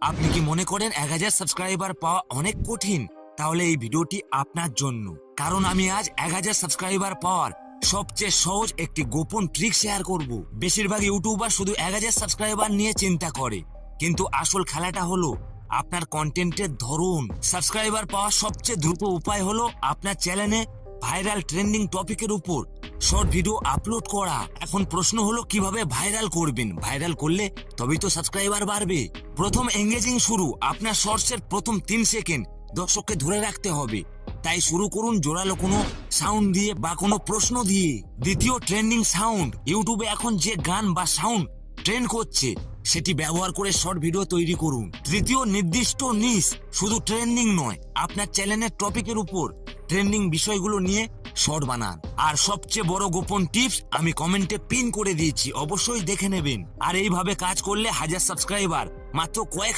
আপনি কি মনে করেন 1000 সাবস্ক্রাইবার পাওয়া অনেক কঠিন? তাহলে এই ভিডিওটি আপনার জন্য, কারণ আমি আজ 1000 সাবস্ক্রাইবার পাওয়ার সবচেয়ে সহজ একটি গোপন ট্রিক শেয়ার করব। বেশিরভাগ ইউটিউবার শুধু 1000 সাবস্ক্রাইবার নিয়ে চিন্তা করে, কিন্তু আসল খেলাটা হলো আপনার কন্টেন্টের ধরন। সাবস্ক্রাইবার পাওয়ার সবচেয়ে দ্রুত উপায় হলো আপনার চ্যানেলে ভাইরাল ট্রেন্ডিং টপিকের উপর শর্ট ভিডিও আপলোড করা। এখন প্রশ্ন হলো কিভাবে ভাইরাল করবেন। ভাইরাল করলে তবেই তো সাবস্ক্রাইবার বাড়বে। প্রথম এঙ্গেজিং শুরু। আপনার শর্টসের প্রথম 3 সেকেন্ড দর্শককে ধরে রাখতে হবে, তাই শুরু করুন জোরালো কোনো সাউন্ড দিয়ে বা কোনো প্রশ্ন দিয়ে। দ্বিতীয়, ট্রেন্ডিং সাউন্ড। ইউটিউবে এখন যে গান বা সাউন্ড ট্রেন্ড করছে সেটি ব্যবহার করে শর্ট ভিডিও তৈরি করুন। তৃতীয়, নির্দিষ্ট নিশ। শুধু ট্রেন্ডিং নয়, আপনার চ্যানেলের টপিকের উপর ট্রেন্ডিং বিষয়গুলো নিয়ে শর্ট বানান। আর সবচেয়ে বড় গোপন টিপস আমি কমেন্টে পিন করে দিয়েছি, অবশ্যই দেখে নেবেন। আর এইভাবে কাজ করলে 1000 সাবস্ক্রাইবার মাত্র কয়েক